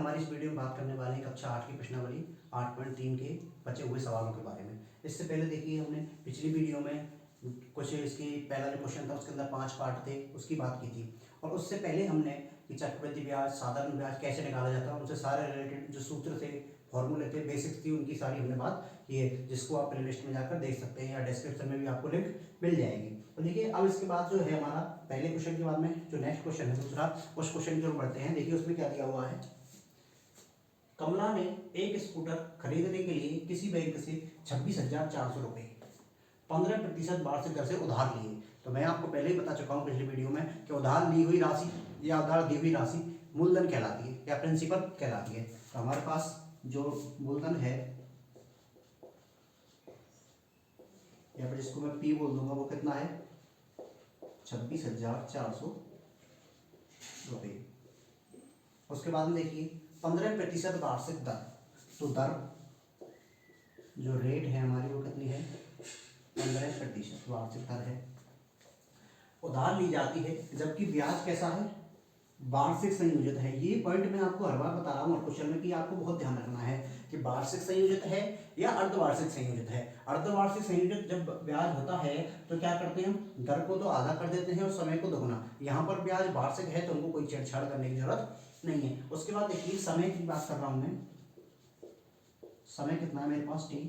हमारी इस वीडियो में बात करने वाले हैं कक्षा 8 की प्रश्नावली 8.3 के बचे हुए सवालों के बारे में। इससे पहले देखिए हमने पिछली वीडियो में कुछ इसकी पहला जो क्वेश्चन था उसके अंदर 5 पार्ट थे उसकी बात की थी, और उससे पहले हमने कि चक्रवृद्धि ब्याज, साधारण ब्याज कैसे निकाला जाता है, उनसे सारे रिलेटेड जो सूत्र थे, फॉर्मूले थे, बेसिक्स थी, उनकी सारी हमने बात की है, जिसको आप प्लेलिस्ट में जाकर देख सकते हैं या डिस्क्रिप्शन में भी आपको लिंक मिल जाएगी। तो देखिए अब इसके बाद जो है हमारा पहले क्वेश्चन के बाद में जो नेक्स्ट क्वेश्चन है दूसरा, उस क्वेश्चन की ओर बढ़ते हैं। देखिए उसमें क्या दिया हुआ है। कमला ने एक स्कूटर खरीदने के लिए किसी बैंक से 26,400 रुपये 15% वार्षिक दर से उधार लिए। तो मैं आपको पहले ही बता चुका हूँ पिछली वीडियो में कि उधार ली हुई राशि या उधार दी हुई राशि मूलधन कहलाती है या प्रिंसिपल कहलाती है। तो हमारे पास जो मूलधन है या फिर जिसको मैं पी बोल दूंगा वो कितना है 26,400 रुपये। उसके बाद में देखिए 15% वार्षिक दर, तो दर जो रेट है हमारी वो कितनी है 15% वार्षिक दर है, उधार ली जाती है, जबकि ब्याज कैसा है वार्षिक संयोजित है। ये पॉइंट मैं आपको हर बार बता रहा हूँ और क्वेश्चन में कि आपको बहुत ध्यान रखना है कि वार्षिक संयोजित है या अर्धवार्षिक संयोजित है। अर्धवार्षिक संयोजित जब ब्याज होता है तो क्या करते हैं हम दर को तो आधा कर देते हैं और समय को दोगुना। यहाँ पर ब्याज वार्षिक है तो हमको कोई छेड़छाड़ करने की जरूरत नहीं है। उसके बाद देखिए समय की बात कर रहा हूं मैं, समय कितना है मेरे पास टी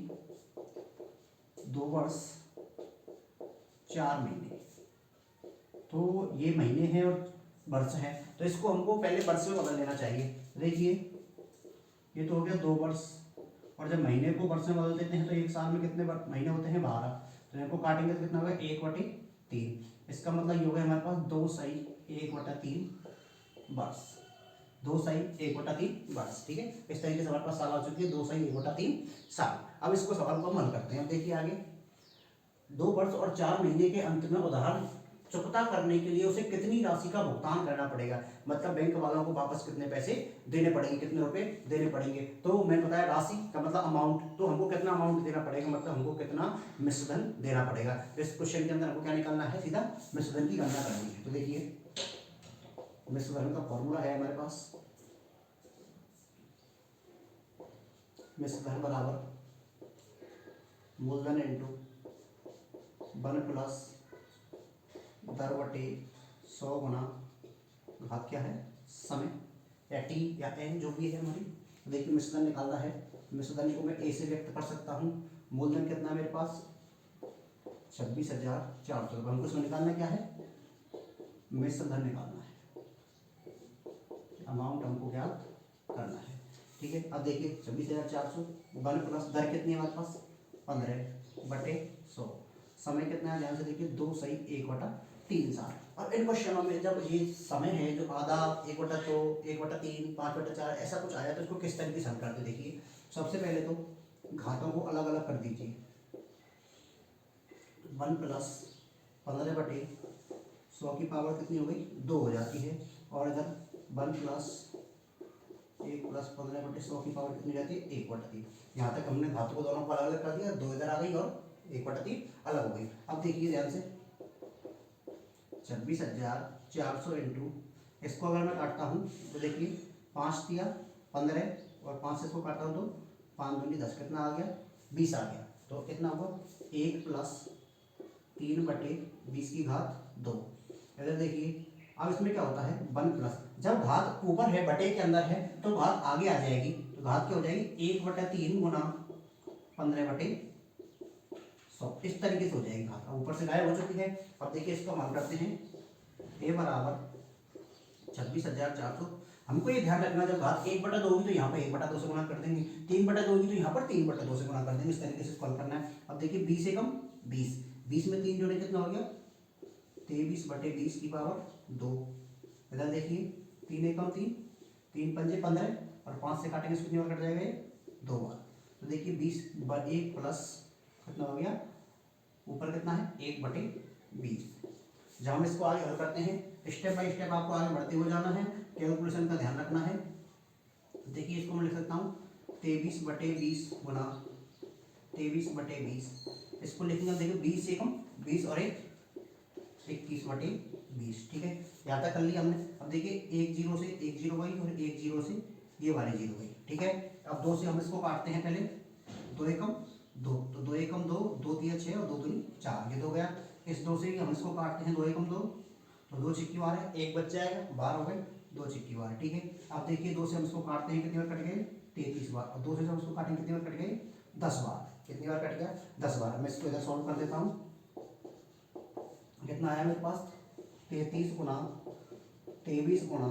2 वर्ष 4 महीने, तो ये महीने हैं और वर्ष है, तो इसको हमको पहले वर्ष में बदल लेना चाहिए। देखिए ये तो हो गया 2 वर्ष, और जब महीने को वर्ष में बदल देते हैं तो एक साल में कितने महीने होते हैं 12, तो इनको काटेंगे तो कितना होगा 1/3। इसका मतलब ये हो गया हमारे पास 2 सही 1/3 वर्ष, 2 सही 1/3 वर्ष। ठीक है, इस तरीके से हमारे पास साल आ चुकी है 2 सही 1/3 साल। अब इसको सवाल को हम हल करते हैं। अब देखिए आगे 2 वर्ष और 4 महीने के अंत में उधार चुकता करने के लिए उसे कितनी राशि का भुगतान करना पड़ेगा, मतलब बैंक वालों को वापस कितने पैसे देने पड़ेंगे, कितने रुपए देने पड़ेंगे। तो मैं बताया राशि का मतलब अमाउंट, तो हमको कितना अमाउंट देना पड़ेगा, मतलब हमको कितना मिश्रधन देना पड़ेगा। तो इस क्वेश्चन के अंदर हमको क्या निकालना है, सीधा मिश्रधन की गणना करनी है। तो देखिए मिश्रधन का फॉर्मूला है हमारे पास, मिश्रधन बराबर मूलधन इंटू 1 प्लस दर बटे 100 गुना घात क्या है समय या टी या एन जो भी है हमारी। देखिए मिश्रधन निकालना है, मिश्रधन को मैं ए से व्यक्त कर सकता हूँ। मूलधन कितना मेरे पास 26,400 रुपये, हमको इसमें निकालना क्या है मिश्रधन निकालना है, अमाउंट हमको ज्ञात करना है। ठीक है, अब देखिए 26,400 1 प्लस दर कितनी है हमारे पास 15/100, समय कितना है ध्यान से देखिए 2 सही 1/3 साल। और इन क्वेश्चनों में जब ये समय है जो आधा 1/2 1/3 5/4 ऐसा कुछ आया तो इसको किस तरीके से हल करते देखिए। सबसे पहले तो घातों को अलग अलग कर दीजिए, 1 प्लस 15/100 की पावर कितनी हो गई 2 हो जाती है, और इधर 1 प्लस 1 प्लस 15/100 की पावर कितनी जाती है 1/3। यहाँ तक हमने घातों को दोनों को अलग अलग कर दिया, 2 इधर आ गई और 1/3 अलग हो गई। अब देखिए ध्यान से 26,400 इंटू, इसको अगर मैं काटता हूँ तो देखिए 5 दिया 15 और 5 से इसको काटता हूँ तो 5 दूनी 10, कितना आ गया 20 आ गया। तो कितना हुआ 1 प्लस 3/20 की घात 2। इधर देखिए अब इसमें क्या होता है 1 प्लस, जब घात ऊपर है बटे के अंदर है तो घात आगे आ जाएगी, तो घात क्या हो जाएगी 1/3 गुना 15/100, इस तरीके से हो जाएगी घात। अब ऊपर से गायब हो चुकी है। अब देखिए इसको हम हल करते हैं, ए बराबर 26,400। हमको ये ध्यान रखना जब घात 1/2 होगी तो यहाँ पर 1/2 से गुणा कर देंगे, 3/2 होगी तो यहाँ पर 3/2 से गुणा कर देंगे, इस तरीके से इसको हल करना है। अब देखिए 20 एकम 20, 20 में 3 जोड़े कितना हो गया 23/20 की पावर 2। इधर देखिए 3 एकम 3, 3 पंजे 15 और 5 से काटेंगे कितनी बार कट जाएगा ये 2 बार। तो देखिए 20/1 प्लस कितना हो गया ऊपर कितना है 1/20। जब हम इसको आगे हल करते हैं स्टेप बाय स्टेप आपको आगे बढ़ते हुए जाना है, कैलकुलेशन का ध्यान रखना है। देखिए इसको मैं लिख सकता हूँ 23/20 गुना 23/20, इसको लिखेंगे देखिए 20 एकम 20 और 1 21/20। ठीक है, यहाँ तक कर लिया हमने। अब देखिए 1 0 से 1 0 गई और 1 0 से ये वाली 0 गई, ठीक है। अब 2 से हम इसको काटते हैं पहले, 2 एकम 2, तो 2 एकम 2, 2 तिया 6 और 2 दूनी 4, ये 2 गया। इस 2 से भी हम इसको काटते हैं, 2 एकम 2, तो 2 छिक्की 12, एक बच जाएगा, 12 हो गए, 2 छिक्की 12, ठीक है। अब देखिए 2 से हम इसको काटते हैं, कितनी बार कट गए, 33 बार, और 2 से हम इसको काटेंगे कितनी बार कट गए, 10 बार, कितनी बार कट गया, 10 बार। मैं इसको इधर सॉल्व कर देता हूँ, कितना आया मेरे पास, 33 गुना 23 गुना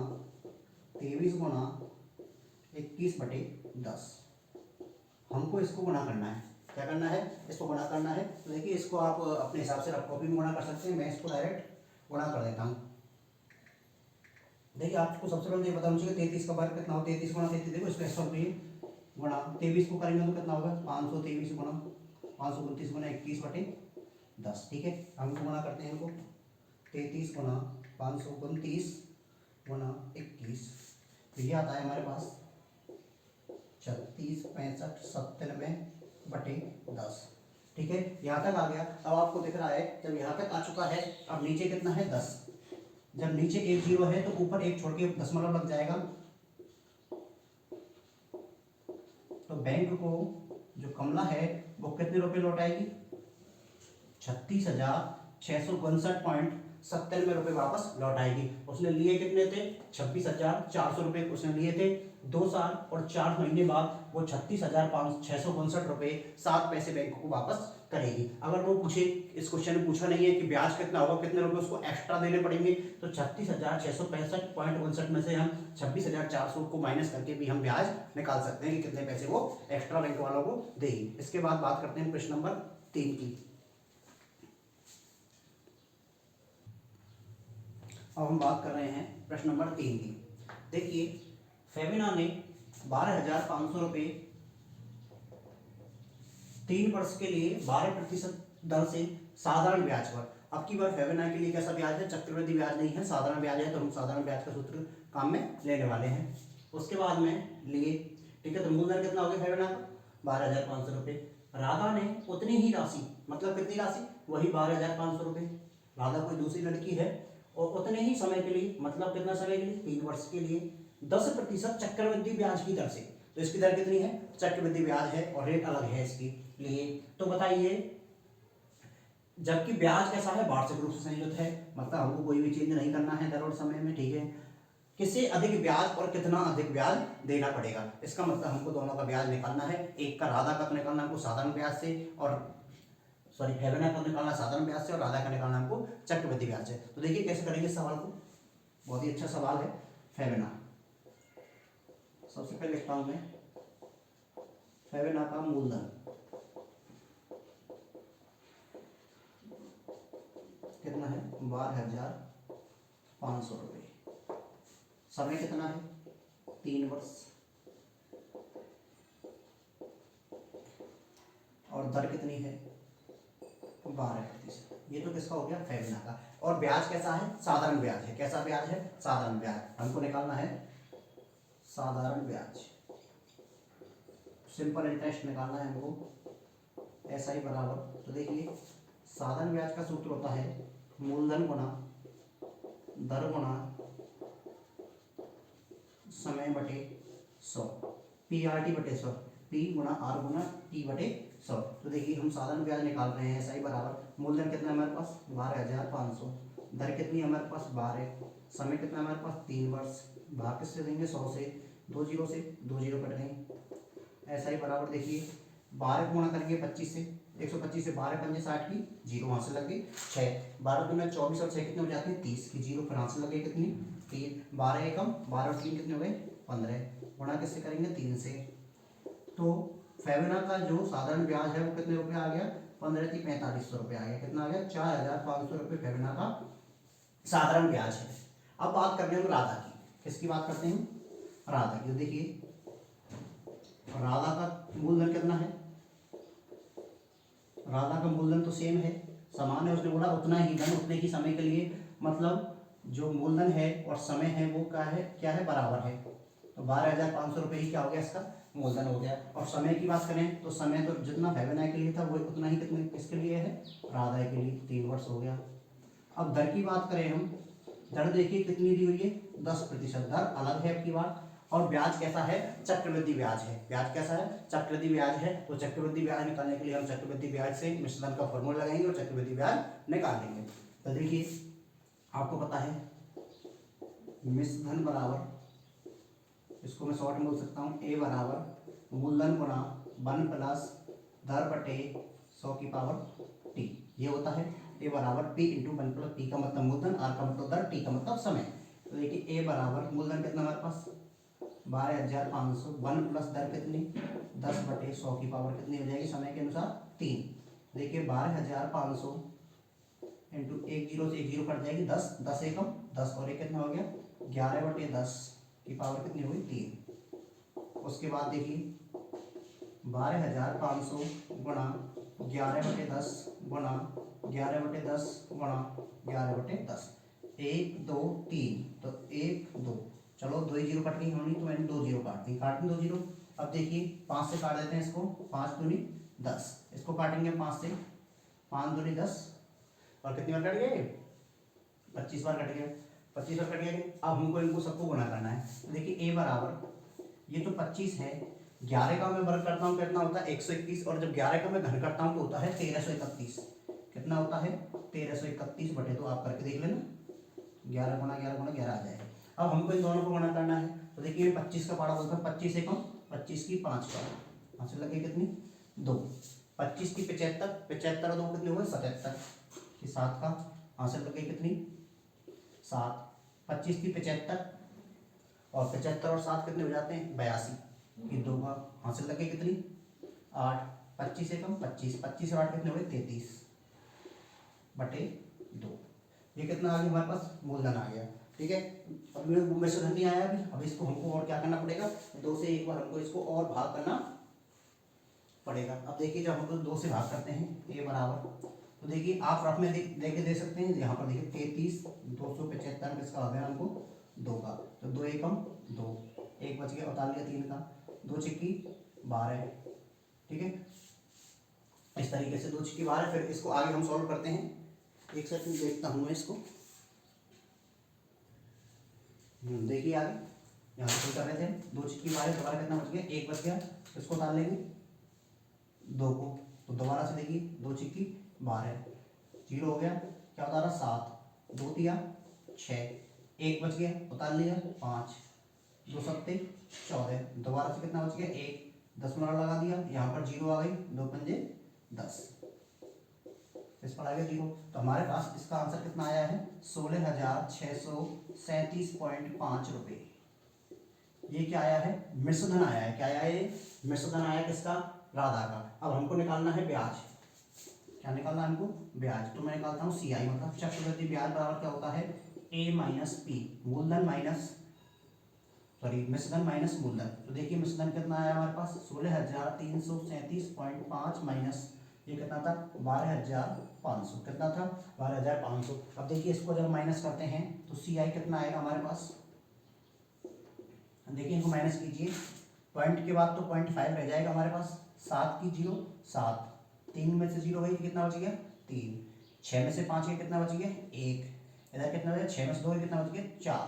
23 गुना 21/10। हमको इसको गुणा करना है, क्या करना है, इसको गुणा करना है। तो देखिए इसको आप अपने हिसाब से रफ कॉपी में गुणा कर सकते हैं, मैं इसको डायरेक्ट गुणा कर देता हूँ। देखिए आपको सबसे पहले ये बताना चाहिए 33 का वर्ग कितना हो, 33 गुणा 33, देखो इसको एक्स्ट्रा गुणा 23 को करेंगे तो कितना होगा, 523 गुणा 529 गुणा 21/10, ठीक है। हम गुणा करते हैं इनको, 33 गुणा 529 गुणा 21, तो ये आता है हमारे पास 36 65 97/10, ठीक है। यहाँ तक आ गया। अब आपको दिख रहा है जब यहाँ तक आ चुका है, अब नीचे कितना है 10, जब नीचे एक 0 है तो ऊपर एक छोड़ के दशमलव लग जाएगा, तो बैंक को जो कमला है वो कितने रुपए लौटाएगी, 36,659.97 रुपये वापस लौटाएगी। उसने लिए कितने थे, 26,400 रुपये उसने लिए थे। 2 साल और 4 महीने बाद वो 36,659 रुपये 7 पैसे बैंक को वापस करेगी। अगर वो पूछे, इस क्वेश्चन में पूछा नहीं है कि ब्याज कितना होगा, कितने रुपए उसको एक्स्ट्रा देने पड़ेंगे, तो 36,665.59 में से हम 26,400 को माइनस करके भी हम ब्याज निकाल सकते हैं कि कितने पैसे वो एक्स्ट्रा बैंक वालों को देगी। इसके बाद बात करते हैं प्रश्न नंबर 3 की। अब हम बात कर रहे हैं प्रश्न नंबर 3 की। देखिए फेबिना ने 12,500 रुपये 3 वर्ष के लिए 12% दर से साधारण ब्याज पर, अब की बार फेबिना के लिए कैसा ब्याज है, चक्रवृद्धि ब्याज नहीं है, साधारण ब्याज है, तो हम साधारण ब्याज का सूत्र काम में लेने वाले हैं। उसके बाद में लिए, ठीक है, तो मूल धन कितना हो गया फेबिना का, 12,500 रुपये। राधा ने उतनी ही राशि, मतलब कितनी राशि, वही 12,500 रुपये। राधा कोई दूसरी लड़की है और उतने ही समय के लिए, मतलब कितना समय के लिए, 3 वर्ष के लिए 10% चक्रवृद्धि ब्याज की दर से। तो इसकी दर कितनी है, चक्रवृद्धि ब्याज है और रेट अलग है इसकी लिए। तो बताइए, जबकि ब्याज कैसा है, वार्षिक रूप से संयोजित है, मतलब हमको कोई भी चेंज नहीं करना है दर और समय में, ठीक है। किससे अधिक ब्याज और कितना अधिक ब्याज देना पड़ेगा, इसका मतलब हमको दोनों का ब्याज निकालना है। एक का राधा का निकालना हमको साधारण ब्याज से, और सॉरी फेबिना का निकालना साधारण ब्याज से, और राधा का निकालना हमको चक्रवृद्धि ब्याज से। तो देखिए कैसे करेंगे इस सवाल को, बहुत ही अच्छा सवाल है। फेबिना, सबसे पहले लिखता हूं मैं फेबिना का मूलधन कितना है, 12,500 रुपये। समय कितना है, 3 वर्ष, और दर कितनी है, 12%। ये तो किसका हो गया, फेबिना का। और ब्याज कैसा है, साधारण ब्याज है। कैसा ब्याज है, साधारण ब्याज। हमको निकालना है साधारण ब्याज, सिंपल इंटरेस्ट निकालना है हमको, ऐसा ही बराबर। तो देखिए साधारण ब्याज का सूत्र होता है मूलधन गुना दर गुना समय बटे 100, PRT बटे 100, P गुना R गुना T बटे 100। तो देखिए हम साधारण ब्याज निकाल रहे हैं, ऐसा ही बराबर। मूलधन कितना है हमारे पास, 12,500, दर कितनी है हमारे पास 12, समय कितना है हमारे पास 3 वर्ष, भाग किससे देंगे 100 से, 2 जीरो से 2 जीरो कट गए, ऐसा ही बराबर। देखिए 12 गुणा करेंगे 25 से, 125 से 12 पंजे 60 की, जीरो वहाँ से लग गई 6, 12 दूना 24 और 6 कितने हो जाते हैं 30 की, जीरो फिर यहाँ से लगे कितनी 3, 12 एकम 12 और 3 कितने हो गए 15, गुणा किससे करेंगे 3 से। तो फेबिना का जो साधारण ब्याज है वो कितने रुपये आ गया, 15,4500 रुपये आ गया। कितना आ गया, 4,500 रुपये फेबिना का साधारण ब्याज है। अब बात करते हैं हम राधा की, किसकी बात करते हैं, राधा की। तो देखिए राधा का मूलधन कितना है, राधा का मूलधन तो सेम है, समान है। उसने बोला उतना ही धन उतने ही समय के लिए, मतलब जो मूलधन है और समय है वो क्या है बराबर है। तो 12,500 रुपये ही क्या हो गया, इसका मूलधन हो गया। और समय की बात करें तो समय तो जितना फेबिना के लिए था वो उतना ही कितने किसके लिए है, राधा के लिए, 3 वर्ष हो गया। अब दर की बात करें हम, दर देखिए कितनी दी हुई है, 10%। दर अलग है अब की बात, और ब्याज कैसा है, चक्रवृद्धि ब्याज है। ब्याज कैसा है, चक्रवृद्धि ब्याज है। तो चक्रवृद्धि ब्याज निकालने के लिए हम चक्रवृद्धि ब्याज से मिश्रण का फॉर्मूला लगाएंगे और चक्रवृद्धि ब्याज निकालेंगे। तो देखिए आपको पता है मिश्रण बराबर, इसको मैं शॉर्ट में बोल सकता हूँ, ए बराबर मूलधन गुणा 1 प्लस दर बटे 100 की पावर टी, ये होता है ए बराबर पी इंटू 1 प्लस पी का मतलब मूलधन, आर का मतलब दर, टी का मतलब समय। तो देखिए ए बराबर मूलधन कितना हमारे पास 12,500, 1 प्लस दर कितनी 10 बटे 100 की पावर कितनी हो जाएगी समय के अनुसार 3। देखिए 12,500 इंटू एक जीरो से एक जीरो कट जाएगी 10, 10 एकम 10 और एक कितना हो गया 11 बटे 10 की पावर कितनी हुई 3। उसके बाद देखिए 12,500 गुणा 11/10 गुणा 11/10 गुणा 11/10, 1 2 3, तो 1 2, चलो 2 जीरो कट गई होनी तो मैंने 2 जीरो काट दी, काट दी 2 जीरो। अब देखिए 5 से काट देते हैं इसको, 5 दूनी 10, इसको काटेंगे 5 से, 5 दूनी 10 और कितनी बार कट गए 25 बार कट गया, 25 बार कट गया। अब हमको इनको सबको गुणा करना है। तो देखिए ए बराबर ये जो 25 है 11 का मैं वर्ग करता हूँ कितना होता है 121, और जब 11 का मैं घन करता हूँ तो होता है 1331। कितना होता है 1331 बटे 2, आप करके देख लेना, 11 गुणा 11 गुणा 11 आ जाएगा। अब हमको इन दोनों को गुणा करना है। तो देखिए 25 का पारा बोलता है 25 एकम 25 की 5 का, यहाँ से लगे कितनी 2, 25 की 75, 75 2 कितने हुए 77 की 7 का, यहाँ से लगे कितनी 7, 25 की 75 और 75 और 7 कितने हो जाते हैं 82 की 2 का, हासिल लगे कितनी 8, 25 एकम 25, 25 और 8 कितने हुए 33 बटे 2। ये कितना आ गया हमारे पास मूलधन आ गया। ठीक है, अभी में से धन नहीं आया अभी, अब इसको हमको और क्या करना पड़ेगा 2 से एक बार हमको इसको और भाग करना पड़ेगा। अब देखिए जब हम 2 से भाग करते हैं ए बराबर, तो देखिए आप रफ में देख दे सकते हैं, यहाँ पर देखिए 33 275 में इसका आ गया हमको 2 का, तो 2 एकम 2, एक बच गया, उतार लिया 3 का, 2 छिक्की 12। ठीक है, इस तरीके से 2 छिक्की 12। फिर इसको आगे हम सॉल्व करते हैं, एक सेकंड देखता हूँ मैं इसको। देखिए आगे यहाँ पर कर रहे थे 2 छिक्की 12, दोबारा कितना बच गया 1 बच गया, इसको उतार लेंगे 2 को, तो दोबारा से देखिए 2 छिक्की 12, 0 हो गया, क्या उतारा 7, 2 दिया 6, 1 बच गया, उतार लिया 5, 2 सत्ते 14, दोबारा से कितना बच गया 1, 10 लगा दिया, यहाँ पर 0 आ गई, 2 पंजे 10, इस पर आ गया 0। तो हमारे पास इसका आंसर कितना आया है 16,637.5 रुपये। ये क्या आया है मिश्रधन आया है, क्या आया है ये मिश्रधन आया किसका राधा का। अब हमको निकालना है ब्याज, क्या निकालना है हमको ब्याज, तो मैं निकालता हूँ CI मतलब चक्रवृद्धि ब्याज बराबर क्या होता है A माइनस P, मूलधन माइनस मिश्रधन माइनस मूलधन। तो देखिए मिश्रधन कितना आया हमारे पास 16,337.5 माइनस ये कितना था 12,500, कितना था 12,500। अब देखिए इसको जब माइनस करते हैं तो CI कितना आएगा हमारे पास, देखिए इनको माइनस कीजिए, पॉइंट के बाद तो 0.5 रह जाएगा हमारे पास, 7 की 0 7, 3 में से 0 गई कितना बच गया 3, 6 में से 5 गया कितना बच गया 1, इधर कितना बचा 6 में से 2 कितना बच गया 4,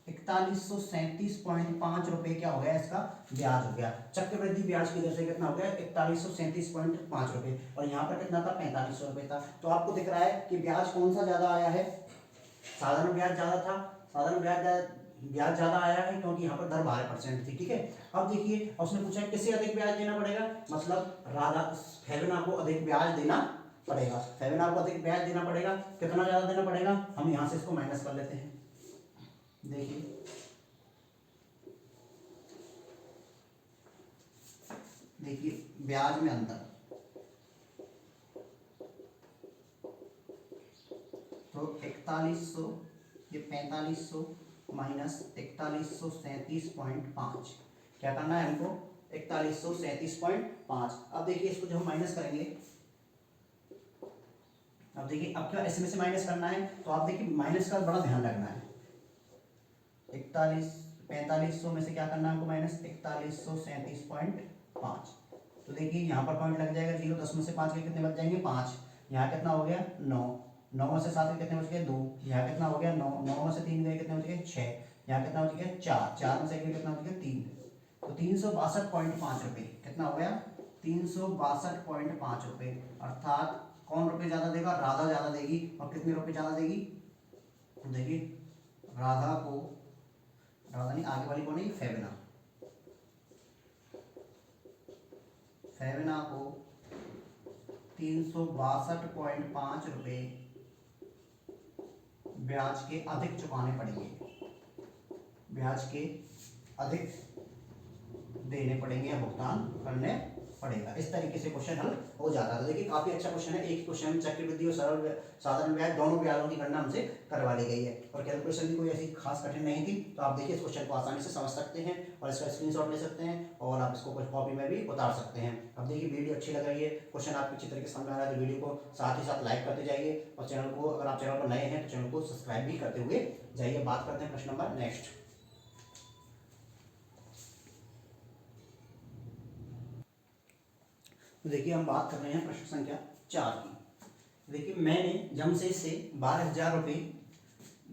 4137.5 रुपये क्या हो गया इसका ब्याज हो गया। चक्रवृद्धि ब्याज की दर से कितना हो गया 4137.5 रुपये, और यहाँ पर कितना था 4500 रुपये था। तो आपको दिख रहा है कि ब्याज कौन सा ज़्यादा आया है, साधारण ब्याज ज़्यादा था, साधारण ब्याज ज़्यादा आया है क्योंकि यहाँ पर दर 12% थी। ठीक है, अब देखिए उसने पूछा किसे अधिक ब्याज देना पड़ेगा, मतलब राधा फेबिना को अधिक ब्याज देना पड़ेगा, फेबिना को अधिक ब्याज देना पड़ेगा, कितना ज़्यादा देना पड़ेगा, हम यहाँ से इसको माइनस कर लेते हैं। देखिए ब्याज में अंतर, तो 4100 ये 4500 माइनस 4137.5, क्या करना है हमको 4137.5। अब देखिए इसको जब हम माइनस करेंगे, अब देखिए अब क्या इसमें से माइनस करना है, तो आप देखिए माइनस का बड़ा ध्यान रखना है, 4500 में से क्या करना है हमको माइनस 4137.5। तो देखिए यहाँ पर पॉइंट लग जाएगा 0, 10 में से 5 के कितने बच जाएंगे 5, यहाँ कितना हो गया 9, 9 में से 7 के कितने बच गए 2, यहाँ कितना हो गया 9, 9 में से 3 गए कितने बच गए 6, यहाँ कितना हो चुका है 4, 4 में से कितना हो चुका है 3, तो 362.5 रुपये कितना हो गया 362.5 रुपये। अर्थात कौन रुपये ज़्यादा देगा, राधा ज़्यादा देगी। और कितने रुपये ज़्यादा देगी, देखिए राधा को, राधा नहीं आगे वाली को नहीं, फेबिना, फेबिना को 362.5 रुपये ब्याज के अधिक चुकाने पड़ेंगे, ब्याज के अधिक देने पड़ेंगे या भुगतान करने पड़ेगा। इस तरीके से क्वेश्चन हल हो जाता है। तो देखिए काफी अच्छा क्वेश्चन है। एक क्वेश्चन में चक्रवृद्धि और सरल साधारण ब्याज दोनों ब्याजों की गणना हमसे करवा ली गई है और कैलकुलेशन भी कोई ऐसी खास कठिन नहीं थी। तो आप देखिए इस क्वेश्चन को आसानी से समझ सकते हैं और इसका स्क्रीनशॉट ले सकते हैं और आप इसको कॉपी में भी उतार सकते हैं। अब देखिए वीडियो अच्छी लग रही है, क्वेश्चन आपको अच्छी तरीके से समझ आ रहा है तो वीडियो को साथ ही साथ लाइक करते जाइए और चैनल को, अगर आप चैनल पर नए हैं तो चैनल को सब्सक्राइब भी करते हुए जाइए। बात करते हैं प्रश्न नंबर नेक्स्ट। तो देखिए हम बात कर रहे हैं प्रश्न संख्या 4 की। देखिए मैंने जमशेद से 12,000 रुपये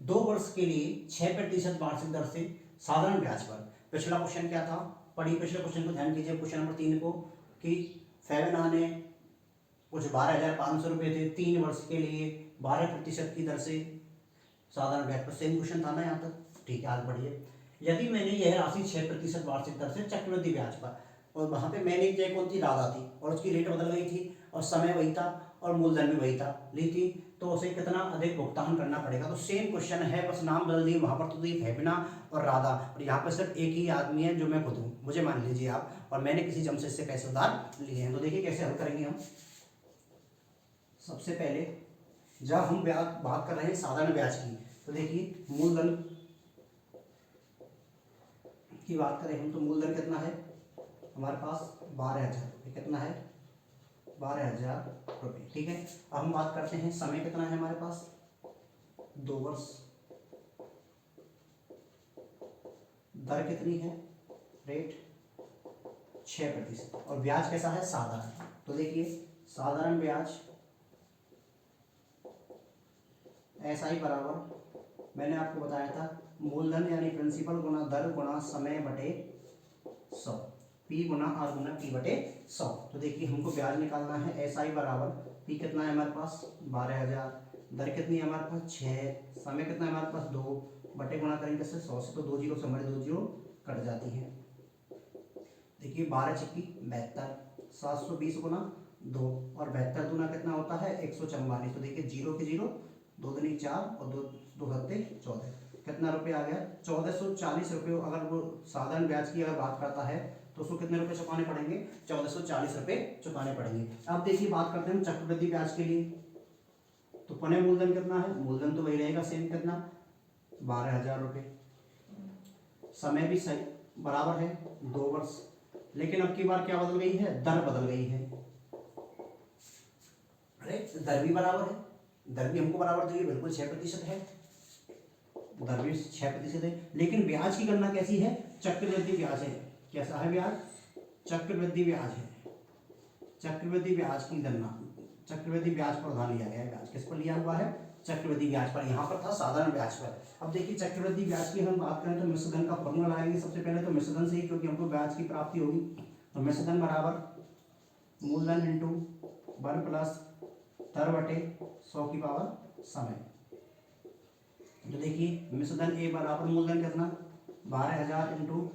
2 वर्ष के लिए 6% वार्षिक दर से साधारण ब्याज पर। पिछला क्वेश्चन क्या था, पढ़िए पिछले क्वेश्चन को ध्यान कीजिए, क्वेश्चन नंबर 3 को, कि फेबिना ने कुछ 12,500 रुपये थे 3 वर्ष के लिए 12% की दर से साधारण ब्याज पर। सेम क्वेश्चन था ना यहाँ तक, ठीक है आगे बढ़िए। यदि मैंने यह राशि 6% वार्षिक दर से चक्रवृद्धि ब्याज पर, और वहाँ पे मैंने एक कौन थी, राधा थी, और उसकी रेट बदल गई थी और समय वही था और मूलधन भी वही था, ली थी, तो उसे कितना अधिक भुगतान करना पड़ेगा। तो सेम क्वेश्चन है, बस नाम बदल दिए, वहाँ पर तो दी फेबिना और राधा और यहाँ पर सिर्फ एक ही आदमी है जो मैं खुद हूँ, मुझे मान लीजिए आप, और मैंने किसी जमशेद से पैसे उधार लिए हैं। तो देखिए कैसे हल करेंगे हम। सबसे पहले जब हम ब्याज बात कर रहे हैं साधारण ब्याज की, तो देखिए मूलधन की बात करें हम तो मूलधन कितना है हमारे पास 12,000 रुपये, कितना है 12,000 रुपये, ठीक है। अब हम बात करते हैं समय कितना है हमारे पास 2 वर्ष, दर कितनी है रेट 6% और ब्याज कैसा है साधारण। तो देखिए साधारण ब्याज ऐसा ही बराबर मैंने आपको बताया था मूलधन यानी प्रिंसिपल गुना दर गुना समय बटे 100, पी गुना आर गुना टी बटे 100। तो देखिए हमको ब्याज निकालना है, ऐसा ही बराबर पी कितना है हमारे पास 12,000, दर कितनी है हमारे पास 6, समय कितना है हमारे पास 2, बटे गुना करेंगे से 100 से, तो 2 जीरो से हमारे 2 जीरो कट जाती है। देखिए 12 छिक्की 72, 720 गुना 2 और 72 गुना कितना होता है 144। तो देखिए 0 के 0, 2 दूनी 4 और 2 सत्ते 14, कितना रुपये आ गया 1440 रुपये। अगर वो साधारण ब्याज की अगर बात करता है तो उसको कितने रुपए चुकाने पड़ेंगे 1440 रुपये चुकाने पड़ेंगे। अब देखिए बात करते हैं चक्रवृद्धि ब्याज के लिए, तो पुनः मूलधन कितना है, मूलधन तो वही रहेगा सेम, कितना 12,000 रुपये, समय भी सही बराबर है 2 वर्ष, लेकिन अब की बार क्या बदल गई है, दर बदल गई है। अरे दर भी बराबर है, दर भी हमको बराबर दी है, बिल्कुल 6% है, दर भी 6% है, लेकिन ब्याज की गणना कैसी है, चक्रवृद्धि ब्याज है। कैसा है ब्याज, चक्रवृद्धि ब्याज है। चक्रवृद्धि ब्याज की गणना, चक्रवृद्धि ब्याज पर उधार लिया गया है, ब्याज किस पर लिया हुआ है, चक्रवृद्धि ब्याज पर, यहाँ पर था साधारण ब्याज पर। अब देखिए चक्रवृद्धि ब्याज की हम बात करें तो मिश्रधन का फॉर्मूला लगाएंगे सबसे पहले, तो मिश्रधन से ही, क्योंकि हमको ब्याज की प्राप्ति होगी, तो मिश्रधन बराबर मूलधन इंटू 1 प्लस दर बटे 100 की पावर समय। तो देखिए मिश्रधन ए बराबर मूलधन कितना 12,000 इंटू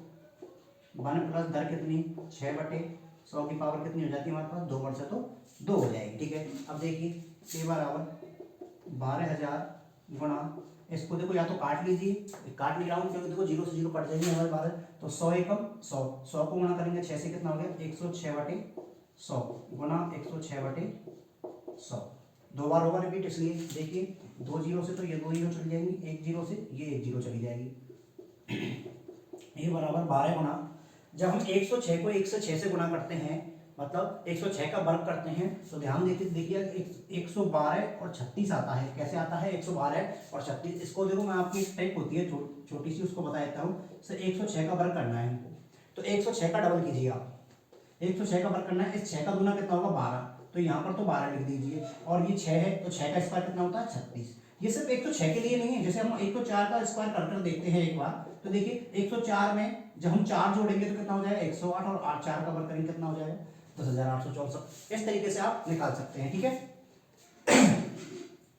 1 प्लस दर कितनी 6 बटे 100 की पावर कितनी हो जाती है हमारे पास 2 वर्ष है तो 2 हो जाएगी, ठीक है। अब देखिए ए बराबर 12,000 गुणा, इसको देखो या तो काट लीजिए, काट नहीं रहा हूँ क्योंकि देखो 0 से 0 कट जाएंगे हमारे 12, तो 100 एकम 100 को गुणा करेंगे 6 से कितना हो गया 106 बटे 100 गुणा 106 बटे 100, 2 बार होगा रिपीट, इसलिए देखिए 2 जीरो से तो ये 2 जीरो चली जाएंगी, 1 जीरो से ये 1 जीरो चली जाएगी, ये बराबर 12 गुणा, जब हम 106 को 106 से गुणा करते हैं मतलब 106 का वर्ग करते हैं, तो ध्यान देके देखिए 112 और 36 आता है। कैसे आता है 112 और 36, इसको देखो मैं आपकी एक टाइप होती है छोटी सी, उसको बता देता हूँ। सर 106 का वर्ग करना है हमको, तो 106 का डबल कीजिए आप, 106 का वर्ग करना है, इस 6 का गुना कितना होगा 12, तो यहाँ पर तो 12 लिख दीजिए, और ये 6 है तो 6 का स्क्वायर कितना होता है 36। ये सिर्फ 106 के लिए नहीं है, जैसे हम 104 का स्क्वायर कर देखते हैं एक बार, तो देखिए 104 में जब हम 4 जोड़ेंगे तो कितना हो जाएगा 108, और 8 4 का वर्ग करेंगे कितना हो जाएगा 10,864। इस तरीके से आप निकाल सकते हैं, ठीक है।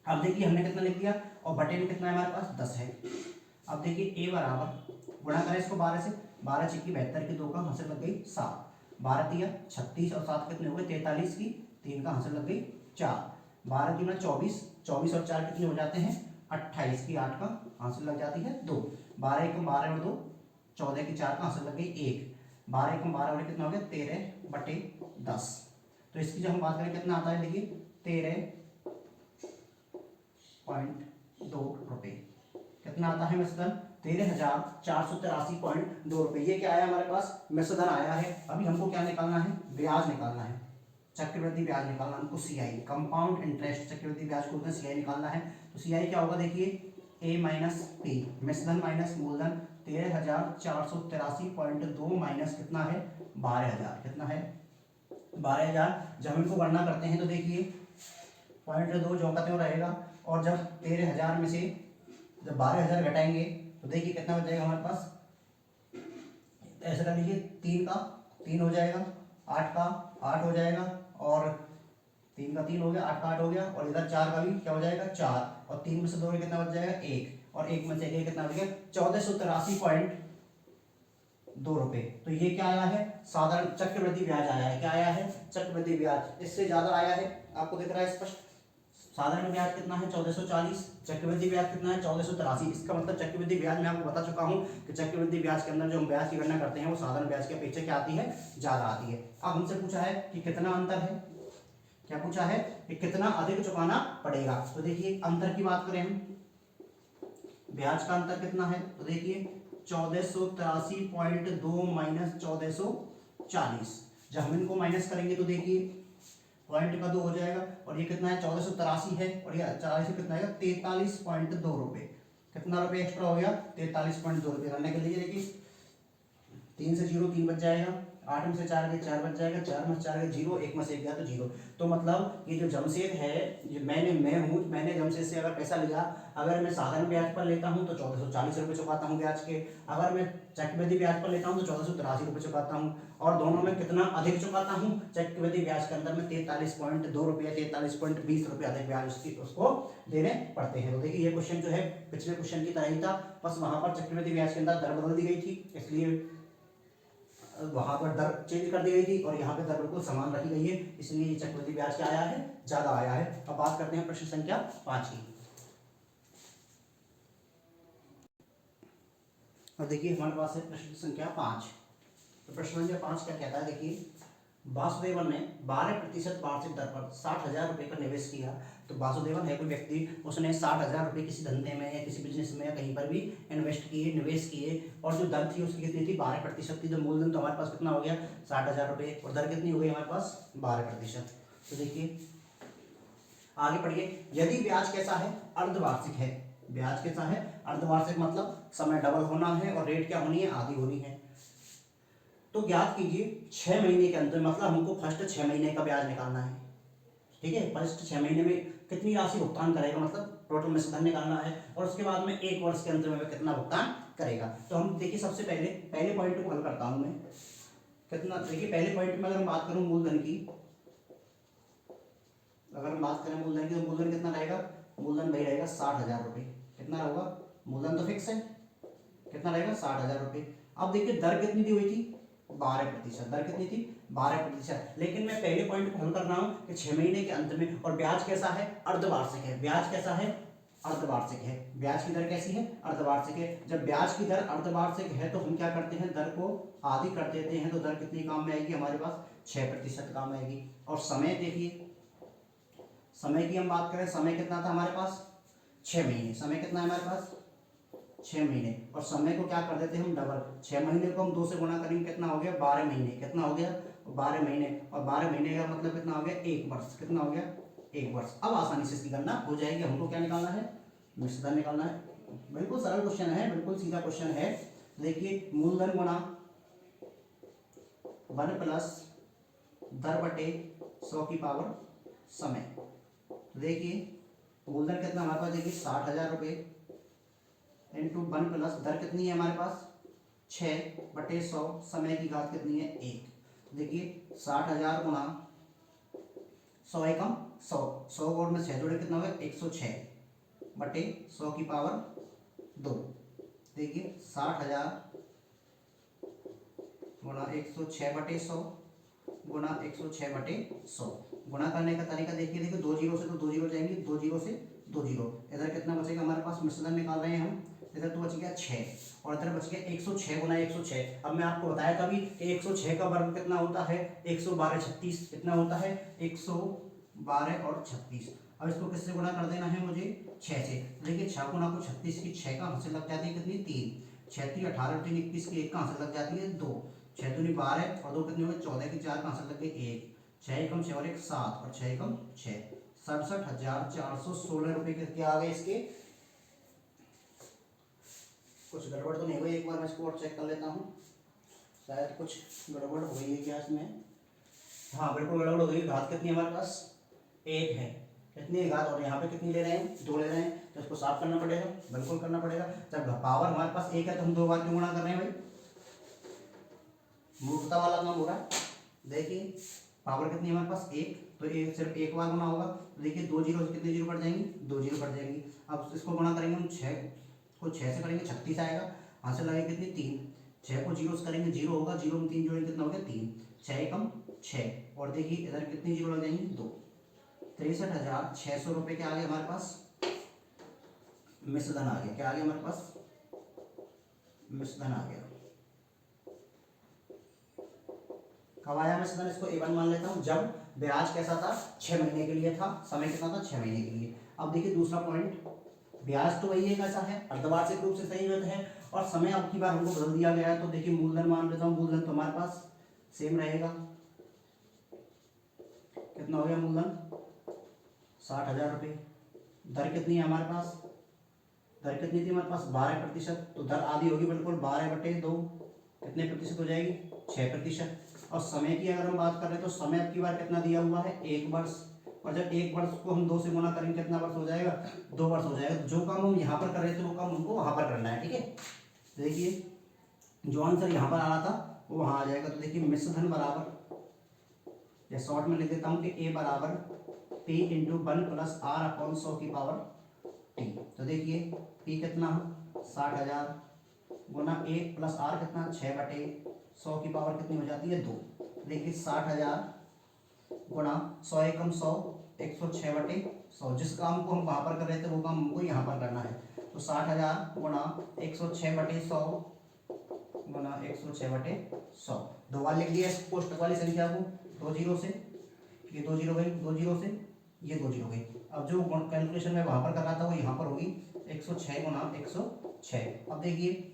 अब देखिए हमने कितना लिख दिया और बटे में कितना है हमारे पास 10 है। अब देखिए a बराबर गुणा करें इसको 12 से, 12 छिक्की 72 की 2 का हासिल लग गई 7, 12 तिया 36 और 7 कितने हो गए 43 की 3 का हासिल लग गई 4, 12 दूना 24, 24 और 4 कितने हो जाते हैं 28 की 8 का हासिल लग जाती है 2, 12 एकम 12 और 2 14 की 4 का हासिल लग गई 1, 12 एकम 12 और कितना हो गया 13/10। तो इसकी जब हम बात करें कितना आता है देखिए 13.2 रुपये कितना आता है मिश्रधन 13,483.2 रुपये। ये क्या आया हमारे पास मिश्रधन आया है। अभी हमको क्या निकालना है ब्याज निकालना है, चक्रवृद्धि ब्याज निकालना हमको सीआई कंपाउंड इंटरेस्ट चक्रवृद्धि ब्याज को सीआई निकालना है। तो सीआई क्या होगा देखिए ए माइनस पी मिश्रधन माइनस मूलधन 13,483.2 माइनस कितना है 12,000 कितना है 12,000। जब हम इनको गणना करते हैं तो देखिए 0.2 जो का त्यों रहेगा और जब 13,000 में से जब 12,000 घटाएंगे तो देखिए कितना बच जाएगा हमारे पास, ऐसा कर लीजिए 3 का 3 हो जाएगा, 8 का 8 हो जाएगा और 3 का 3 हो गया, 8 का 8 हो गया और इधर 4 का भी क्या हो जाएगा 4 और 3 में से 2 में कितना बच जाएगा 1 और 1 में से 1 कितना बच गया 1483.2 रुपये। तो ये क्या आया है साधारण चक्रवृद्धि ब्याज आया है। क्या आया है चक्रवृद्धि ब्याज। इससे ज्यादा आया है आपको दिख रहा है स्पष्ट। साधारण ब्याज कितना है 1440, चक्रवृद्धि ब्याज कितना है 1483। इसका मतलब चक्रवृद्धि ब्याज मैं आपको बता चुका हूं कि चक्रवृद्धि ब्याज के अंदर जो हम ब्याज की गणना करते हैं वो साधारण ब्याज की अपेक्षा क्या आती है ज्यादा आती है। अब हमसे पूछा है कि कितना अंतर है, क्या पूछा है कि कितना अधिक चुकाना पड़ेगा। तो देखिए अंतर की बात करें हम ब्याज का अंतर कितना है तो देखिए 1483.2 माइनस 1440। जब हम इनको माइनस करेंगे तो देखिए पॉइंट का 2 हो जाएगा और ये कितना है 1483 है और ये 40 कितना आएगा 43.2 रुपये। कितना रुपये एक्स्ट्रा हो गया 43.2 रुपये। करने के लिए देखिए 3 से 0 3 बच जाएगा, 8 में से 4 गए 4 बच जाएगा, 4 में से 4 गए 0, 1 में से 1 गया तो 0। तो मतलब ये जो जमशेद है मैंने जमशेद से अगर पैसा लिया, अगर मैं साधारण ब्याज पर लेता हूँ तो 1440 रुपये चुकाता हूँ ब्याज के, अगर मैं चक्रवृद्धि ब्याज पर लेता हूँ तो 1483 रुपये चुकाता हूँ। और दोनों में कितना अधिक चुकाता हूँ चक्रवृद्धि ब्याज के अंदर में 43.2 रुपये 43.20 रुपये अधिक ब्याज उसको देने पड़ते हैं। तो देखिए ये क्वेश्चन जो है पिछले क्वेश्चन की तरह ही था, बस वहां पर चक्रवृद्धि ब्याज के अंदर दर बदल दी गई थी, इसलिए वहां पर दर चेंज कर दी गई थी और यहाँ पे दर बिल्कुल समान रखी गई है, इसलिए ये चक्रवृद्धि ब्याज क्या आया है ज्यादा आया है। अब बात करते हैं प्रश्न संख्या 5 की। अब देखिए हमारे पास है प्रश्न संख्या 5। तो प्रश्न संख्या 5 क्या कहता है देखिए वासुदेवन ने 12% वार्षिक दर पर 60,000 रुपये का निवेश किया। तो वासुदेवन है कोई व्यक्ति, उसने 60,000 रुपये किसी धंधे में या किसी बिजनेस में या कहीं पर भी इन्वेस्ट किए निवेश किए और जो दर थी उसकी कितनी थी 12% थी। जो मूलधन तो हमारे पास कितना हो गया 60,000 रुपये और दर कितनी हो गई हमारे पास 12%। तो देखिए आगे पढ़िए यदि ब्याज कैसा है अर्धवार्षिक है, ब्याज कैसा है अर्धवार्षिक मतलब समय डबल होना है और रेट क्या होनी है आधी होनी है। तो ज्ञात कीजिए 6 महीने के अंदर, मतलब हमको फर्स्ट 6 महीने का ब्याज निकालना है, ठीक है। फर्स्ट 6 महीने में कितनी राशि भुगतान करेगा, मतलब टोटल मिश्रधन निकालना है और उसके बाद में 1 वर्ष के अंतर में कितना भुगतान करेगा। तो हम देखिए सबसे पहले पॉइंट को हल करता हूं मैं कितना। देखिए पहले पॉइंट में अगर हम बात करूं मूलधन की, अगर हम बात करें मूलधन की तो मूलधन कितना रहेगा, मूलधन भाई रहेगा 60,000 रुपये। कितना होगा मूलधन तो फिक्स है, कितना रहेगा 60,000 रुपये। अब देखिए दर कितनी दी हुई थी 12%, दर कितनी थी 12%। लेकिन मैं पहले पॉइंट को हल कर रहा हूं कि 6 महीने के अंत में, और ब्याज कैसा है अर्धवार्षिक है, ब्याज कैसा है अर्धवार्षिक है, ब्याज की दर कैसी है अर्धवार्षिक है। जब ब्याज की दर अर्धवार्षिक है तो हम क्या करते हैं दर को आधी कर देते हैं, तो दर कितनी काम में आएगी हमारे पास 6% काम में आएगी। और समय देखिए समय की हम बात करें, समय कितना था हमारे पास 6 महीने, समय कितना है हमारे पास 6 महीने। और समय को क्या कर देते हैं हम डबल, 6 महीने को हम 2 से गुणा करेंगे कितना हो गया 12 महीने, कितना हो गया 12 महीने, और 12 महीने का मतलब कितना हो गया 1 वर्ष, कितना हो गया 1 वर्ष। अब आसानी से इसकी गणना हो जाएगी। हमको क्या निकालना है मिश्रधन निकालना है। बिल्कुल सरल क्वेश्चन है, बिल्कुल सीधा क्वेश्चन है। देखिए मूलधन गुणा 1 प्लस दर बटे 100 की पावर समय। देखिए मूलधन कितना हमारे पास देखिए 60,000 रुपये इंटू 1 प्लस दर कितनी है हमारे पास 6/100, समय की घात कितनी है 1। देखिए 60,000 गुणा 100 एकम 100, 100 और में 6 जोड़े कितना हो गया 106/100 की पावर 2। देखिए 60,000 गुणा 106/100 गुणा 106/100। गुणा करने का तरीका देखिए, दो जीरो से तो दो जीरो जाएंगे, दो जीरो से दो जीरो, इधर कितना बचेगा हमारे पास, मिश्रण निकाल रहे हैं हम, इधर तो बच गया 6 और इधर बच गया 106 गुना 106। अब मैं आपको बताया था भी कि 106 का वर्ग कितना होता है 112 36, कितना होता है 112 और 36। अब इसको किससे गुणा कर देना है मुझे 6 से। देखिए 6 गुना को 36 की 6 का हासिल लग जाती है कितनी 3, 6 3 18 3 21 की 1 का हासिल लग जाती है 2, 6 दूनी 12 और 2 कितने हो गए 14 की 4 का हासिल लग गए 1, 6 एकम 6 और 1 7 और 6 एकम 6, 67,416 रुपये के आ गए इसके। कुछ गड़बड़ तो नहीं हुई, एक बार मैं इसको और चेक कर लेता हूँ, शायद कुछ गड़बड़ हो गई है क्या इसमें। हाँ बिल्कुल गड़बड़ हो गई। घात कितनी है हमारे पास 1 है, कितनी है घात, और यहाँ पे कितनी ले रहे हैं 2 ले रहे हैं, तो इसको साफ करना पड़ेगा, बिल्कुल करना पड़ेगा। जब पावर हमारे पास 1 है तो हम 2 बार क्यों गुणा कर रहे हैं भाई, मूर्खता वाला काम हो रहा है। देखिए पावर कितनी है हमारे पास 1, तो एक सिर्फ 1 बार गुना होगा। तो देखिए 2 जीरो से कितने जीरो कट जाएंगी 2 जीरो कट जाएंगी। अब इसको गुणा करेंगे हम 6 को 6 से करेंगे 36 आएगा, यहाँ से लगेगा कितनी 3, 6 को जीरो से करेंगे 0 होगा, 0 में 3 जोड़ेंगे कितना हो गया 3, 6 एकम 6 और देखिए इधर कितनी जीरो लग जाएंगी 2, 63,600 रुपये के आ गए हमारे पास मिश्रधन आ गया। क्या आ गया हमारे पास मिश्रधन आ गया। कब आया मिश्रधन, इसको A1 मान लेता हूँ, जब ब्याज कैसा था 6 महीने के लिए था, समय कितना था 6 महीने के लिए। अब देखिए दूसरा पॉइंट, ब्याज तो वही है कैसा है अर्धवार्षिक रूप से संयोजित है और समय अब की बार हमको बदल दिया गया है। तो देखिए मूलधन मान लेता हूँ, मूलधन तो हमारे पास सेम रहेगा, कितना हो गया मूलधन 60,000 रुपये। दर कितनी है हमारे पास, दर कितनी थी हमारे पास 12%, तो दर आधी होगी बिल्कुल 12/2, कितने प्रतिशत हो जाएगी 6%। और समय की अगर हम बात कर रहे हैं तो समय अब की बार कितना दिया हुआ है 1 वर्ष, और जब 1 वर्ष को हम 2 से गुणा करेंगे कितना वर्ष हो जाएगा 2 वर्ष हो जाएगा। जो काम हम यहाँ पर कर रहे थे वो काम हमको वहाँ पर करना है, ठीक है। देखिए जो आंसर यहाँ पर आ रहा था वो वहाँ आ जाएगा। तो देखिए मिश्रधन बराबर, या शॉर्ट में लिख देता हूँ कि A बराबर P इंटू 1 प्लस R/100 की पावर T। तो देखिए P कितना 60,000 गुना 1 प्लस R कितना 6/100 की पावर कितनी हो जाती है 2। देखिए 60,000 गुणा 100 एकम 100, 106/100। जिस काम को हम वहाँ पर कर रहे थे वो काम हमको यहाँ पर करना है। तो 60,000 गुणा 106/100 गुणा 106/100, 2 बार लिख दिया इस कोष्टक वाली संख्या को, 2 जीरो से, ये 2 जीरो गई, 2 जीरो से ये 2 जीरो गई। अब जो कैलकुलेशन मैं वहाँ पर कर रहा था वो यहाँ पर होगी 106 गुणा 106। अब देखिए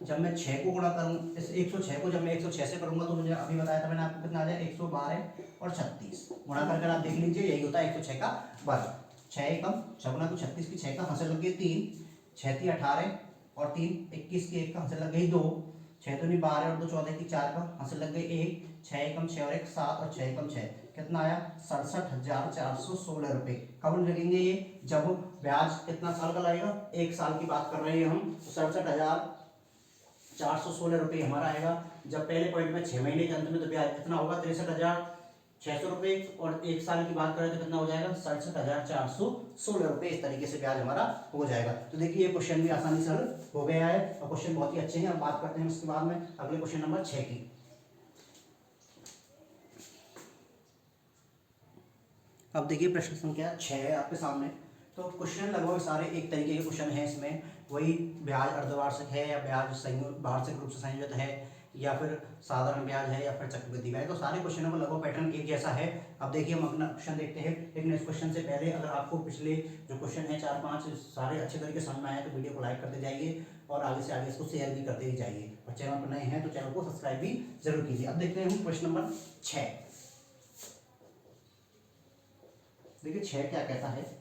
जब मैं 6 को गुणा करूँ, इस 106 को जब मैं 106 से करूँगा तो मुझे अभी बताया था मैंने आपको कितना आ जाए 112 और 36। गुणा करके आप देख लीजिए यही होता है 106 का वर्ग। 6 एकम 6 गुना को 36 की 6 का हासिल लग गई 3, 6 3 18 और 3 21 की 1 का हासिल लग गई 2, 6 दूनी 12 और 2 14 की 4 का हासिल लग गई 1, 6 एकम 6 और 1 7 और 6 एकम 6, कितना आया 67,416 रुपये। कब लगेंगे ये, जब ब्याज कितना साल का लगेगा 1 साल की बात कर रहे हैं हम, तो 67,416 रुपये हमारा आएगा। जब पहले पॉइंट में 6 महीने के अंत में तो ब्याज कितना होगा 63,600 रुपये, और 1 साल की बात करें तो कितना हो जाएगा 67,416 रुपये। इस तरीके से ब्याज हमारा हो जाएगा। तो देखिए ये क्वेश्चन भी आसानी से हल हो गया है और क्वेश्चन बहुत ही अच्छे हैं। अब बात करते हैं उसके बाद में अगले क्वेश्चन नंबर 6 की। अब देखिए प्रश्न संख्या 6 है आपके सामने। तो क्वेश्चन लगभग सारे एक तरीके के क्वेश्चन हैं इसमें, वही ब्याज अर्धवार्षिक है या ब्याज वार्षिक रूप से संयोजित है या फिर साधारण ब्याज है या फिर चक्रवृद्धि ब्याज, तो सारे क्वेश्चनों का लगभग पैटर्न एक जैसा है। अब देखिए हम अपना क्वेश्चन देखते हैं, लेकिन इस क्वेश्चन से पहले अगर आपको पिछले जो क्वेश्चन है 4-5 सारे अच्छे तरीके समझ में आए तो वीडियो को लाइक करते जाइए और आगे से आगे इसको शेयर भी करते ही जाइए, और चैनल पर नए हैं तो चैनल को सब्सक्राइब भी जरूर कीजिए। अब देखते हैं हम क्वेश्चन नंबर 6। देखिए 6 क्या कहता है,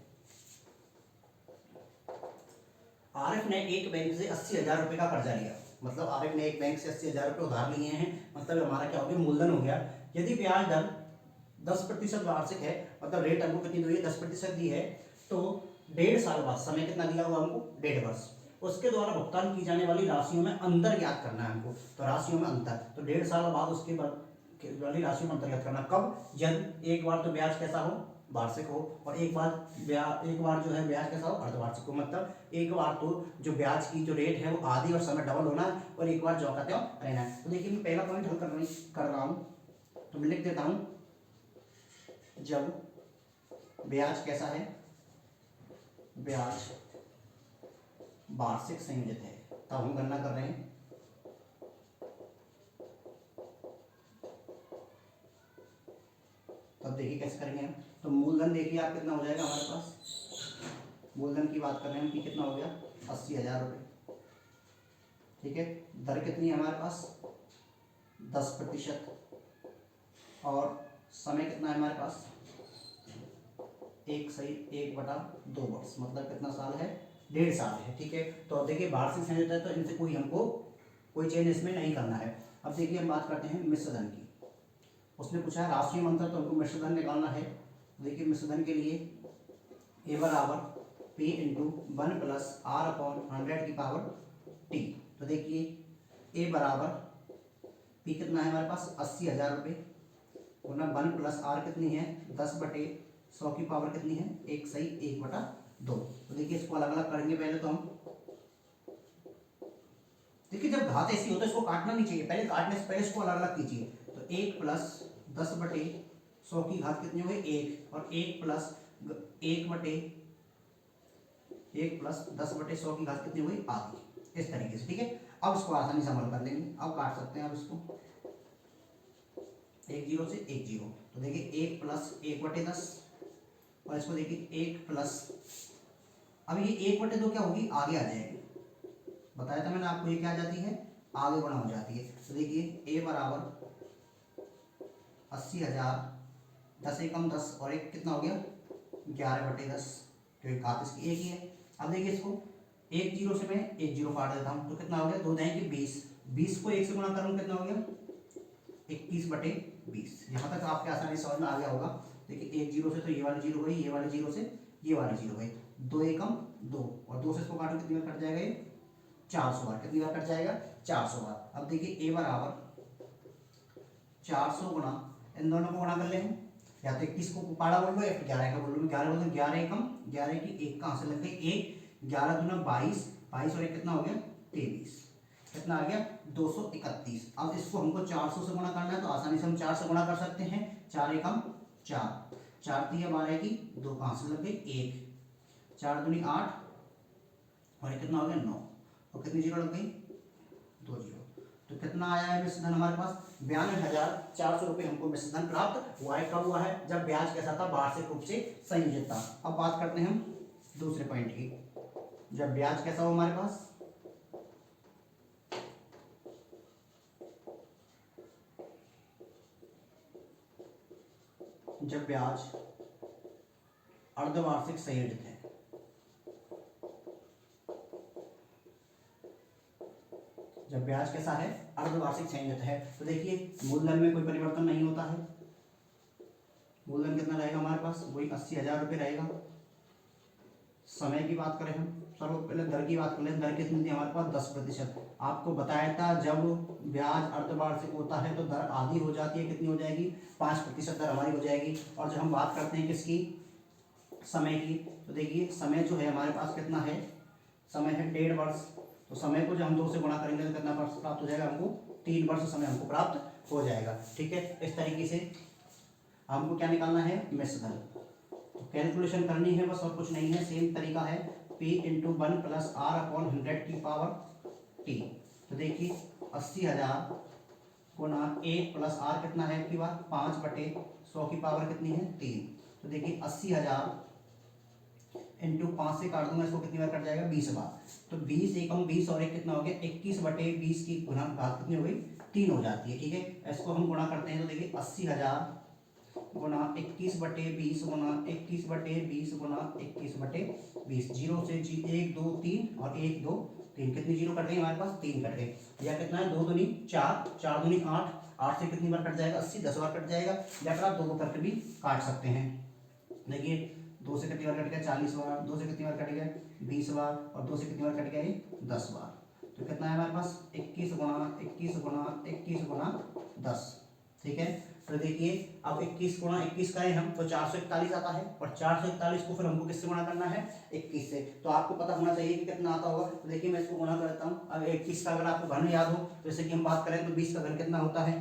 आरिफ ने एक बैंक से 80,000 रुपये का कर्जा लिया। मतलब आरिफ ने एक बैंक से 80,000 रुपये उधार लिए हैं, मतलब हमारा क्या हो गया मूलधन हो गया। यदि ब्याज दर 10% वार्षिक है, मतलब रेट हमको कितनी दी है 10% दी है, तो 1.5 साल बाद, समय कितना दिया हुआ हमको 1.5 वर्ष, उसके द्वारा भुगतान की जाने वाली राशियों में अंतर ज्ञात करना है हमको। तो राशियों में अंतर, तो 1.5 साल बाद उसके बाद वाली राशि में अंतर ज्ञात करना। कब? जब एक बार तो ब्याज कैसा हो, वार्षिक हो, और एक बार जो है ब्याज कैसा हो, अर्धवार्षिक हो। मतलब एक बार तो जो ब्याज की जो रेट है वो आधी और समय डबल होना है, और एक बार जो का त्यों रहना है। तो देखिए मैं पहला पॉइंट हल कर रहा हूँ, तो मैं लिख देता हूँ, जब ब्याज कैसा है, ब्याज वार्षिक संयोजित है, तब हम गणना कर रहे हैं। तब देखिए कैसे करेंगे हम। तो मूलधन देखिए आप कितना हो जाएगा हमारे पास, मूलधन की बात कर रहे हैं हम कि कितना हो गया, 80,000 रुपये। ठीक है, दर कितनी है हमारे पास, 10%, और समय कितना है हमारे पास, 1/2 वर्ष, मतलब कितना साल है, 1.5 साल है। ठीक है, तो अब देखिए वार्षिक संयोजित है, तो इनसे कोई हमको कोई चेंज इसमें नहीं करना है। अब देखिए हम बात करते हैं मिश्रधन की। उसने पूछा है राशि में अंतर, तो हमको मिश्रधन निकालना है। देखिए मिश्रधन के लिए A बराबर P इंटू 1 + R/100 तो देखिए A बराबर P कितना है हमारे पास, 80,000 रुपये, गुना 1 + R कितनी है, 10/100 की पावर कितनी है, 1/1/2। तो देखिए इसको अलग अलग करेंगे पहले तो हम। देखिए जब घात ऐसी हो तो इसको काटना नहीं चाहिए, पहले काटने से पहले इसको अलग अलग कीजिए। तो 1 + 10/100 की घात कितनी हो गई, 1, और 1 + 10/100 की घात कितनी हो गई, आधी। इस तरीके से। ठीक है, अब इसको आसानी से हल कर लेंगे। अब काट सकते हैं अब इसको, 1 0 से 1 0। तो देखिए 1 + 1/10, और इसको देखिए 1 + अब ये 1/2 क्या होगी, आगे आ जाएगी। बताया था मैंने आपको, ये क्या आ जाती है, आगे गुणा हो जाती है। तो देखिए A बराबर 80,000, 10 एकम 10, और एक कितना हो गया, 11/10, क्योंकि घात इसकी एक ही है। अब देखिए इसको 1 0 से मैं 1 0 काट देता हूँ, तो कितना हो गया, 2 जाएंगे 20, 20 को 1 से गुणा करूँ कितना हो गया, 21/20। यहाँ तक आपके आसानी से समझ में आ गया होगा। देखिए 1 0 से तो ये वाली 0 गई, ये वाली 0 से ये वाली 0 गई, 2 एकम 2, और 2 से इसको काटो कितनी बार कट जाएगा, ये 400 बार। कितनी बार कट जाएगा, 400 बार। अब देखिए A बराबर 400 गुणा, इन दोनों को गुणा कर ले हम, या तो 21 को पाड़ा बोल लो या फिर 11 का बोल लो। 11 बोल दो, 11 एकम 11 की 1 कहाँ से लग गई, 1, 11 दूना 22, 22 और 1 कितना हो गया, 23, कितना आ गया, 231। अब इसको हमको 400 से गुणा करना है, तो आसानी से हम 4 से गुणा कर सकते हैं। 4 एकम 4, 4 3 12 की 2 कहाँ से लग गई, 1, 4 दूनी 8, और ये कितना हो गया, 9, और कितनी जीरो लग गई, 2 जीरो। तो कितना आया है मिश्रधन हमारे पास, 92,400 रुपये हमको मिश्रधन प्राप्त हुआ है। कब हुआ है, जब ब्याज कैसा था, वार्षिक रूप से संयोजित था। अब बात करते हैं हम दूसरे पॉइंट की, जब ब्याज कैसा हो हमारे पास, जब ब्याज अर्धवार्षिक संयोजित है। जब ब्याज कैसा है, अर्धवार्षिक संयोजित है, तो देखिए मूलधन में कोई परिवर्तन नहीं होता है। मूलधन कितना रहेगा हमारे पास, वही 80,000 रुपये रहेगा। समय की बात करें हम, सर्व पहले दर की बात करें, दर कितनी थी हमारे पास, 10%। आपको बताया था जब ब्याज अर्धवार्षिक होता है तो दर आधी हो जाती है, कितनी हो जाएगी, 5% दर हमारी हो जाएगी। और जब हम बात करते हैं किसकी, समय की, तो देखिए समय जो है हमारे पास कितना है, समय है 1.5 वर्ष। तो समय को जब हम 2 से गुणा करेंगे तो कितना वर्ष प्राप्त हो जाएगा हमको, 3 वर्ष समय हमको प्राप्त हो जाएगा। ठीक है, इस तरीके से हमको क्या निकालना है, मिश्रधन। तो कैलकुलेशन करनी है बस, और कुछ नहीं है, सेम तरीका है, P इंटू 1 + R/100 की पावर T। तो देखिए 80,000 गुना 1 + R कितना है आपकी बात, 5/100 की पावर कितनी है, 3। तो देखिए 80,000 इंटू 5 से काट दूंगा इसको, कितनी बार कट जाएगा, 20 बार। तो 20 एकम 20, और एक कितना हो गया, 21/20 की गुना घात कितनी हो गई, 3 हो जाती है। ठीक है, इसको हम गुणा करते हैं, तो देखिए 80,000 गुना 21/20 गुना 21/20 गुना 21/20, 0 से 1 2 3 और 1 2 3, कितनी जीरो कट गई हमारे पास, 3 कट गई। या कितना है, 2 दूनी 4, 4 दूनी 8, 8 से कितनी बार कट जाएगा, 80, 10 बार कट जाएगा। या फिर आप 2 करके भी काट सकते हैं। देखिए 2 से कितनी बार कट गया 40 बार, 2 से कितनी बार कट गया 20 बार, और 2 से कितनी बार कट गया ये 10 बार। तो कितना है हमारे पास 21 गुना 21 गुना 21 गुना 10। ठीक है, तो देखिए अब 21 गुना 21 करें हम तो 441 आता है, और 441 को फिर हमको किससे गुणा करना है 21 से। तो आपको पता होना चाहिए कि कितना आता होगा। तो देखिए मैं इसको गुणा करता हूँ। अब 21 का अगर आपको घन याद हो, जैसे कि हम बात करें तो 20 का घन कितना होता है।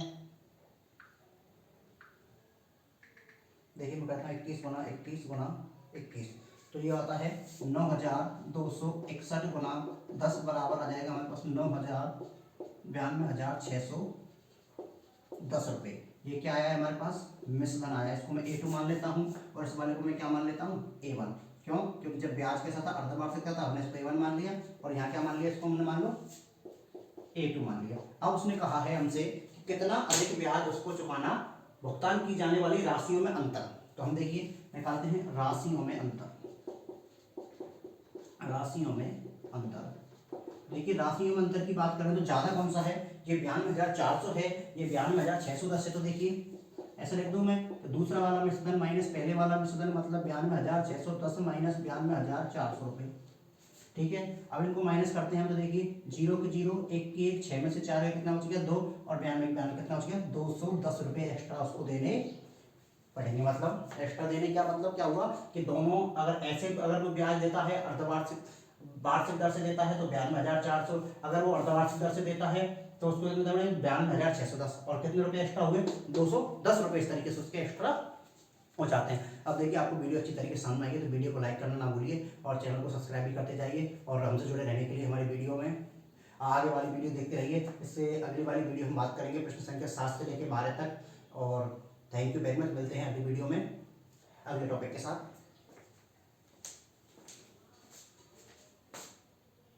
देखिए मैं कहता हूँ 21 गुना 21 गुना 21, तो ये आता है 9261 गुना 10 बराबर आ जाएगा हमारे पास 9,92,610 रुपये। ये क्या आया है हमारे पास मिश्रण आया है। इसको मैं A2 मान लेता हूँ, और इस वाले को मैं क्या मान लेता हूँ A1। क्यों? क्योंकि जब ब्याज के साथ अर्धवार्षिक था हमने इसको A1 मान लिया, और यहाँ क्या मान लिया इसको हमने मान लो A2 मान लिया। अब उसने कहा है हमसे कि कितना अधिक ब्याज उसको चुकाना, भुगतान की जाने वाली राशियों में अंतर। तो हम देखिए निकालते हैं राशियों में अंतर। राशियों में अंतर, देखिए राशियों में अंतर की बात करें तो ज्यादा कौन सा है, ये 92,400 है, ये 92,610 है। तो देखिए ऐसे लिख दूं मैं, तो दूसरा वाला मिश्रण माइनस पहले वाला मिश्रण, मतलब 92,610 माइनस 92,400 रुपये। ठीक है, अब इनको माइनस करते हैं हम, तो देखिए 0 के 0, 1 की 1, 6 में से 4 कितना बच गया 2, और 92 कितना बच गया 210 रुपये एक्स्ट्रा उसको देने पड़ेंगे। मतलब एक्स्ट्रा देने क्या मतलब क्या हुआ कि दोनों अगर ऐसे अगर वो ब्याज देता है अर्धवार्षिक वार्षिक दर से देता है तो 92,400, अगर वो अर्धवार्षिक दर से देता है तो उसको 92,610, और कितने रुपए एक्स्ट्रा हुए 210 रुपये। इस तरीके से उसके एक्स्ट्रा हो जाते हैं। अब देखिए आपको वीडियो अच्छी तरीके से समझ में आई है तो वीडियो को लाइक करना ना भूलिए, और चैनल को सब्सक्राइब भी करते जाइए, और हमसे जुड़े रहने के लिए हमारी वीडियो में आगे वाली वीडियो देखते रहिए। इससे अगली वाली वीडियो हम बात करेंगे प्रश्न संख्या 7 से लेकर 12 तक। और थैंक यू वेरी मच, मिलते हैं अगली वीडियो में अगले टॉपिक के साथ।